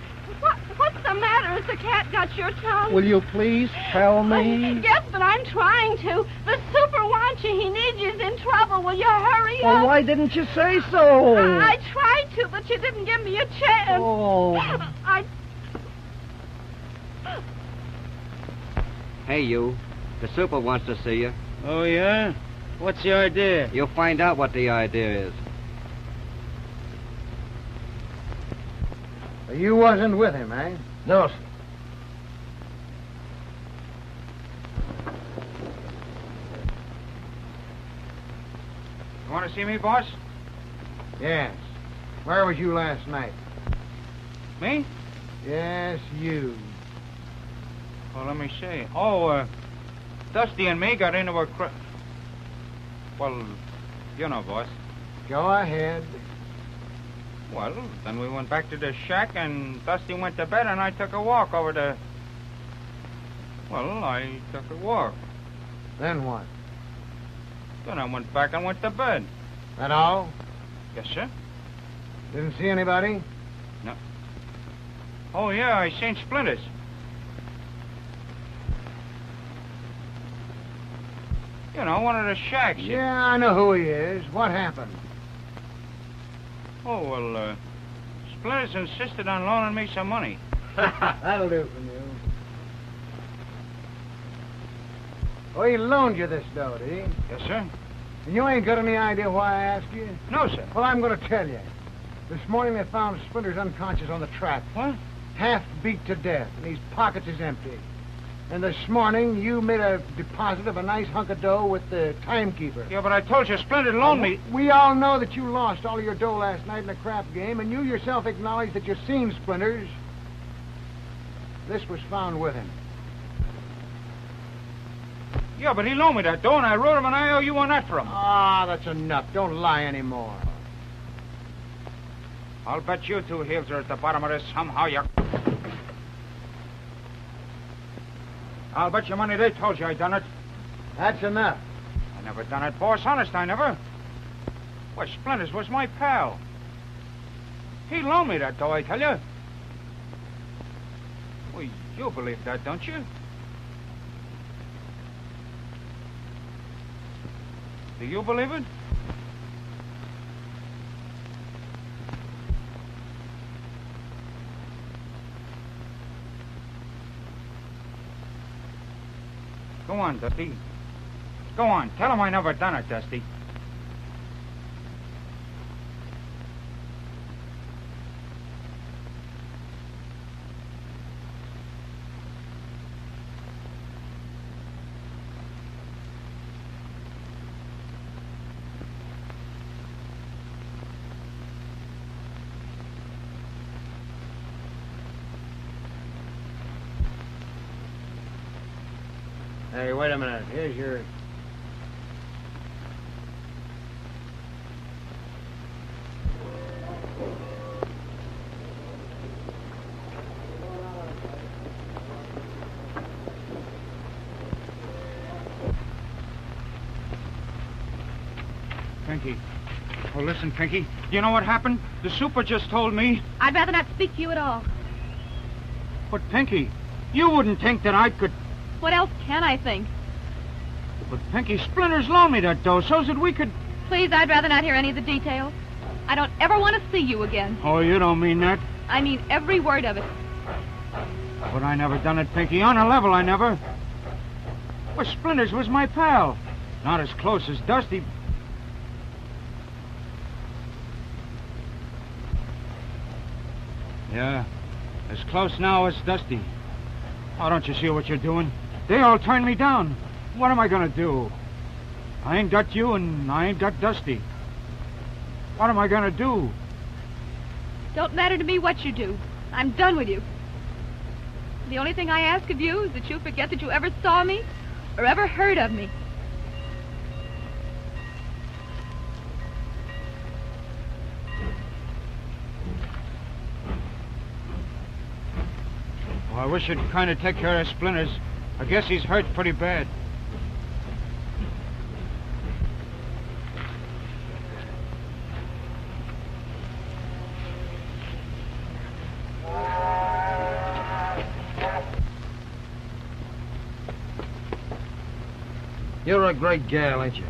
What's the matter? Has the cat got your tongue? Will you please tell me? Yes, but I'm trying to. The super wants you. He needs you. He's in trouble. Will you hurry up? Well, why didn't you say so? I tried to, but you didn't give me a chance. Oh. Hey, you. The super wants to see you. Oh, yeah? What's the idea? You'll find out what the idea is. You wasn't with him, eh? No, sir. You want to see me, boss? Yes. Where was you last night? Me? Yes, you. Well, let me see. Oh, Dusty and me got into a Well, you know, boss. Go ahead. Well, then we went back to the shack, and Dusty went to bed, and I took a walk over to... Well, I took a walk. Then what? Then I went back and went to bed. That all? Yes, sir. Didn't see anybody? No. Oh, yeah, I seen Splinters. You know, one of the shacks. Yeah, I know who he is. What happened? Oh, well, Splinters insisted on loaning me some money. That'll do for you. Oh, he loaned you this dough, did he? Yes, sir. And you ain't got any idea why I asked you? No, sir. Well, I'm going to tell you. This morning they found Splinters unconscious on the track. What? Half beat to death, and his pockets is empty. And this morning you made a deposit of a nice hunk of dough with the timekeeper. Yeah, but I told you Splinters loaned me... We all know that you lost all of your dough last night in a crap game, and you yourself acknowledged that you seen Splinters. This was found with him. Yeah, but he loaned me that dough, and I wrote him an IOU on that for him. Ah, that's enough. Don't lie anymore. I'll bet you two heels are at the bottom of this somehow, you... I'll bet you money they told you I done it. That's enough. I never done it, boss. Honest, I never. Why, Splinters was my pal. He loaned me that dough, I tell you. Well, you believe that, don't you? Do you believe it? Go on, Dusty. Go on. Tell him I never done it, Dusty. Hey, wait a minute. Here's your... Pinkie. Oh, listen, Pinkie. You know what happened? The super just told me... I'd rather not speak to you at all. But, Pinkie, you wouldn't think that I could... What else can I think? But, Pinkie, Splinters loaned me that dough so that we could... Please, I'd rather not hear any of the details. I don't ever want to see you again. Oh, you don't mean that? I mean every word of it. But I never done it, Pinkie. On a level, I never. Well, Splinters was my pal. Not as close as Dusty. Yeah, as close now as Dusty. Oh, don't you see what you're doing? They all turned me down. What am I gonna do? I ain't got you and I ain't got Dusty. What am I gonna do? Don't matter to me what you do. I'm done with you. The only thing I ask of you is that you forget that you ever saw me or ever heard of me. Oh, I wish you'd kind of take care of Splinters. I guess he's hurt pretty bad. You're a great gal, ain't you?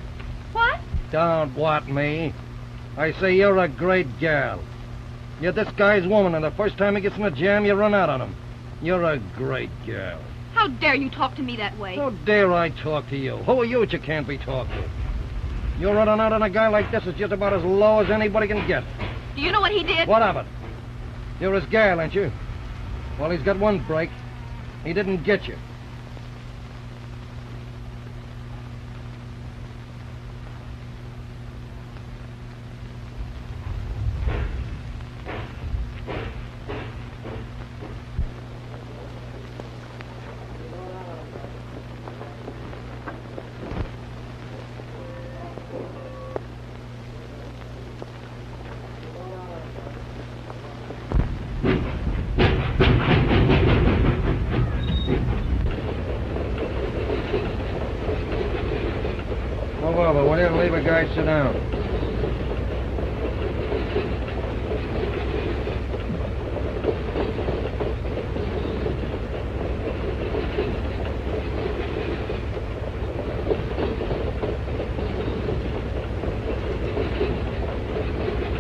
What? Don't what me. I say you're a great gal. You're this guy's woman, and the first time he gets in a jam, you run out on him. You're a great gal. How dare you talk to me that way? How dare I talk to you? Who are you that you can't be talked to? You're running out on a guy like this is just about as low as anybody can get. Do you know what he did? What of it? You're his gal, ain't you? Well, he's got one break. He didn't get you. Move over, will you? Leave a guy sit down.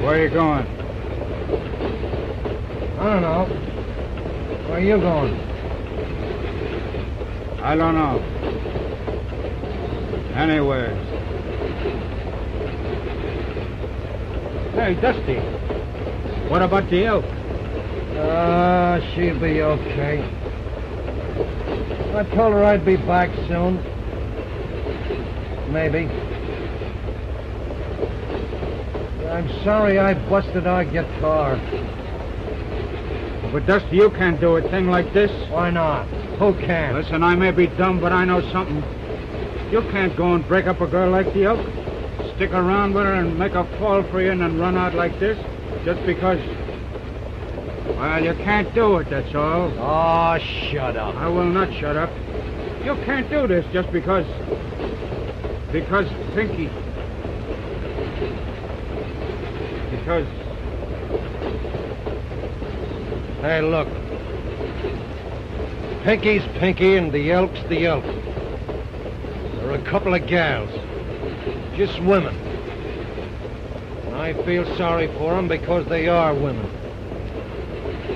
Where are you going? I don't know. Where are you going? I don't know. Anywhere. Hey, Dusty. What about the elk? She'll be okay. I told her I'd be back soon. Maybe. I'm sorry I busted our guitar. But, Dusty, you can't do a thing like this. Why not? Who can? Listen, I may be dumb, but I know something. You can't go and break up a girl like the elk. Stick around with her and make her fall for you and then run out like this. Just because... Well, you can't do it, that's all. Oh, shut up. I will not shut up. You can't do this just because... Because Pinkie... Because... Hey, look. Pinkie's Pinkie and the elk's the elk. They're a couple of gals. Just women. And I feel sorry for them because they are women.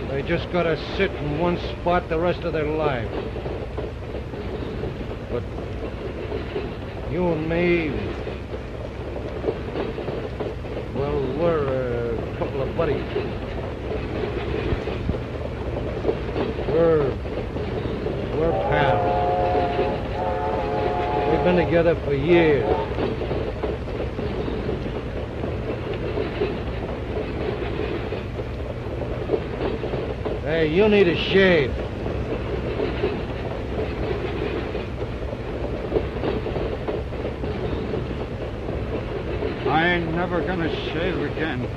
They just gotta sit in one spot the rest of their lives. But you and me, well, we're a couple of buddies. We're pals. We've been together for years. Hey, you need a shave. I ain't never gonna shave again.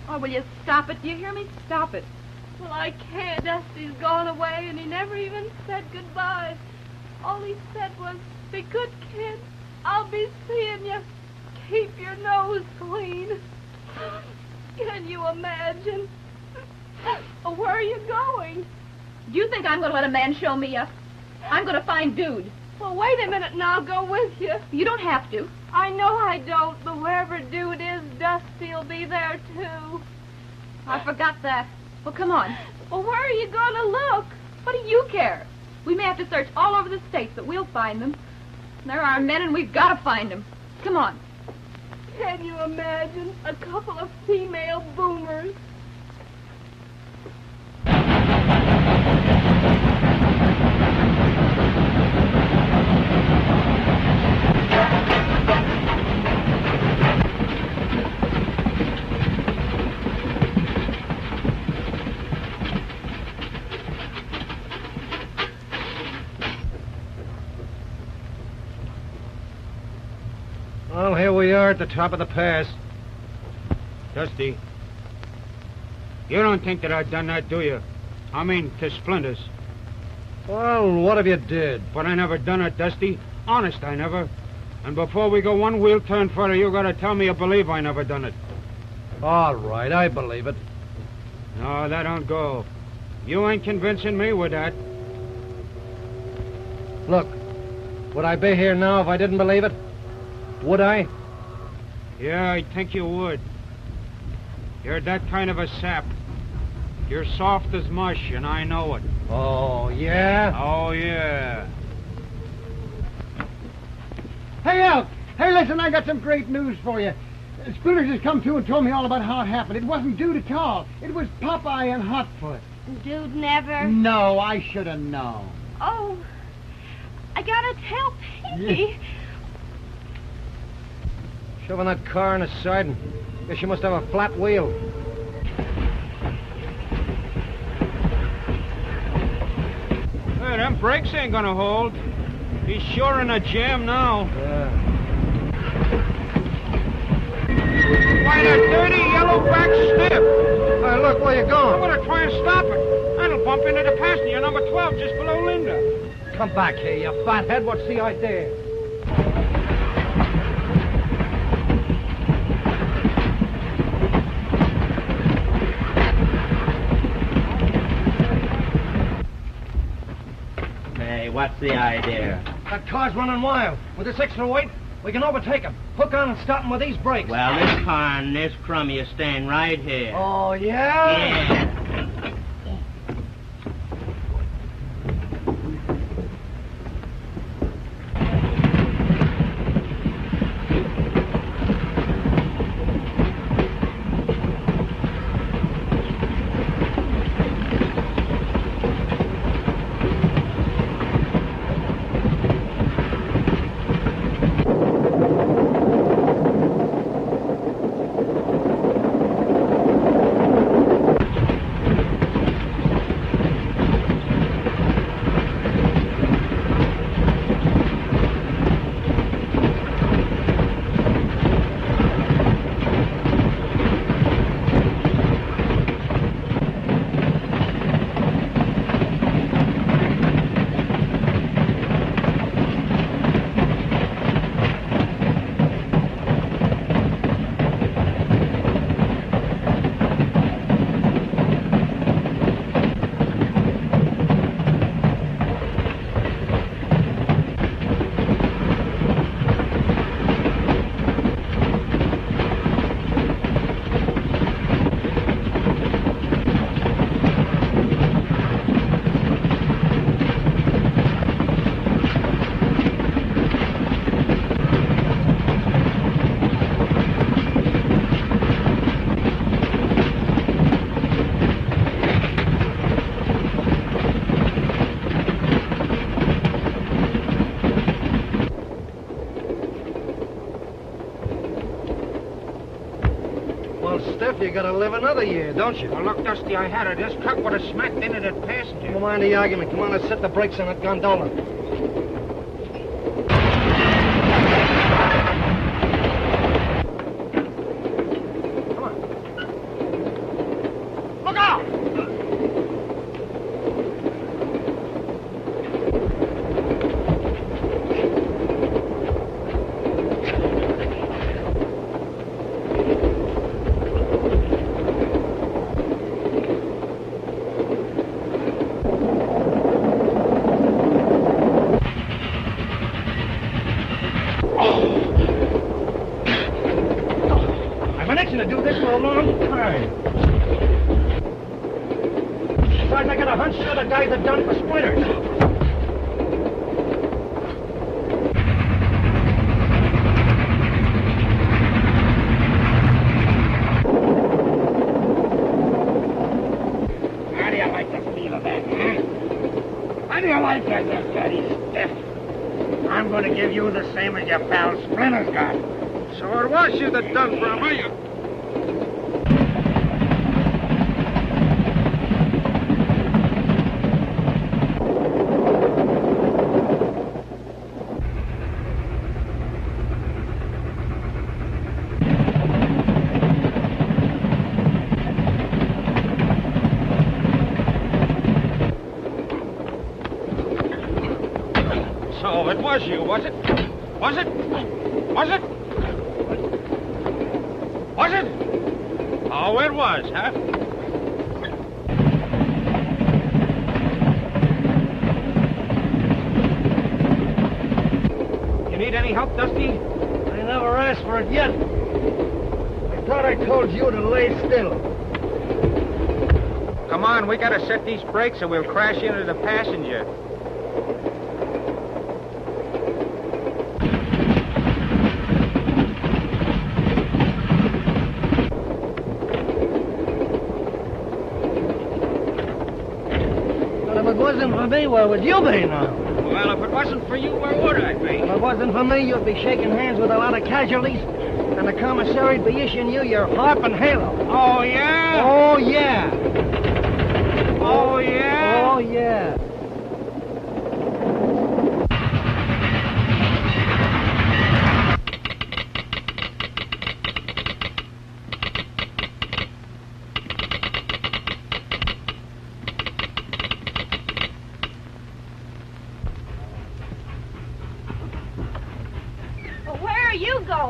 Oh, will you stop it? Do you hear me? Stop it. Well, I can't. Dusty's gone away, and he never even said goodbye. All he said was, be good, kid. I'll be seeing you. Keep your nose clean. Can you imagine? Oh, where are you going? Do you think I'm going to let a man show me up? I'm going to find Dude. Well, wait a minute, and I'll go with you. You don't have to. I know I don't, but wherever Dude is, Dusty'll be there, too. I forgot that. Well, come on. Well, where are you going to look? What do you care? We may have to search all over the state, but we'll find them. They're our men, and we've got to find them. Come on. Can you imagine a couple of female boomers? Well, here we are at the top of the pass. Dusty, you don't think that I've done that, do you? I mean, to Splinters. Well, what if you did? But I never done it, Dusty. Honest, I never. And before we go one wheel turn further, you gotta tell me you believe I never done it. All right, I believe it. No, that don't go. You ain't convincing me with that. Look, would I be here now if I didn't believe it? Would I? Yeah, I think you would. You're that kind of a sap. You're soft as mush, and I know it. Oh, yeah? Oh, yeah. Hey, Elk! Hey, listen, I got some great news for you. Splinters has come to and told me all about how it happened. It wasn't Dude at all. It was Popeye and Hotfoot. Dude never. No, I should have known. Oh, I gotta tell Pinkie. Shoving that car on the side, and guess you must have a flat wheel. Hey, them brakes ain't gonna hold. He's sure in a jam now. Yeah. Why, that dirty yellow Go back stiff. Hey, look, where you I'm going? going to try and stop it. That'll bump into the passenger, number 12, just below Linda. Come back here, you fathead. What's the idea? Hey, what's the idea? That car's running wild. With this extra weight, we can overtake him. Hook on and stop him with these brakes. Well, this car and this crummy are staying right here. Oh, yeah? Yeah. You gotta live another year, don't you? Well, look, Dusty, I had it. This truck would have smacked into that passenger. Never mind the argument. Come on, let's set the brakes on that gondola. Come on. Look out! To do this for a long time. Besides, I got a hunch you're the guy that done for Splinters. How do you like the feel of that, huh? How do you like that, you dirty stiff? I'm going to give you the same as your pal Splinters got. So it was you that done for him, huh, you? So it was you, was it? Was it? Was it? Was it? Oh, it was, huh? You need any help, Dusty? I never asked for it yet. I thought I told you to lay still. Come on, we gotta set these brakes or we'll crash into the passenger. If it wasn't for me, where would you be now? Well, if it wasn't for you, where would I be? If it wasn't for me, you'd be shaking hands with a lot of casualties, and the commissaria'd be issuing you your harp and halo. Oh, yeah? Oh, yeah. Oh, yeah? Oh, yeah.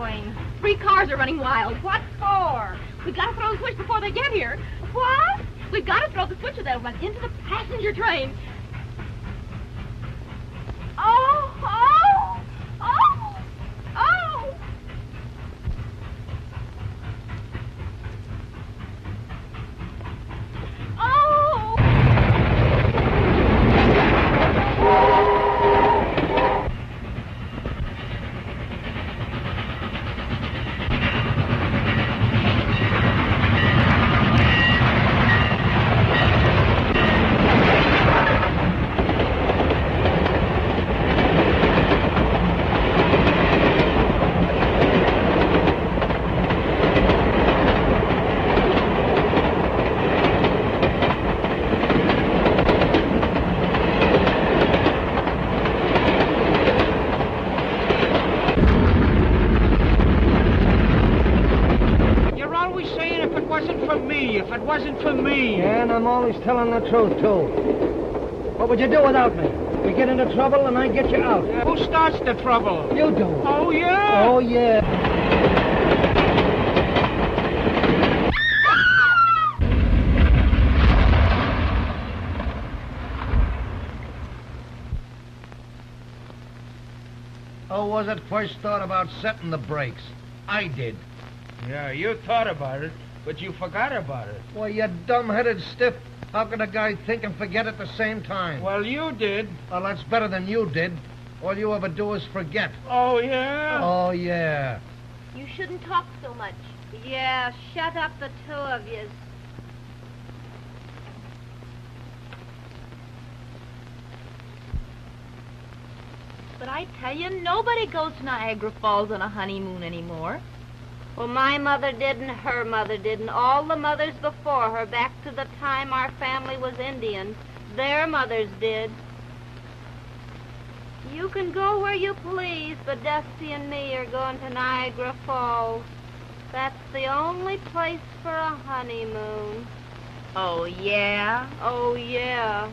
going? 3 cars are running wild. What for? We've got to throw the switch before they get here. What? We've got to throw the switch or they'll run into the passenger train. Oh! Oh! Oh! Oh! Oh! And I'm always telling the truth, too. What would you do without me? You get into trouble and I get you out. Who starts the trouble? You do. Oh, yeah? Oh, yeah. Who was it first thought about setting the brakes? I did. Yeah, you thought about it, but you forgot about it. Well, you dumb-headed stiff. How can a guy think and forget at the same time? Well, you did. Well, that's better than you did. All you ever do is forget. Oh, yeah? Oh, yeah. You shouldn't talk so much. Yeah, shut up, the two of you. But I tell you, nobody goes to Niagara Falls on a honeymoon anymore. Well, my mother didn't, her mother didn't. All the mothers before her, back to the time our family was Indians, their mothers did. You can go where you please, but Dusty and me are going to Niagara Falls. That's the only place for a honeymoon. Oh, yeah? Oh, yeah.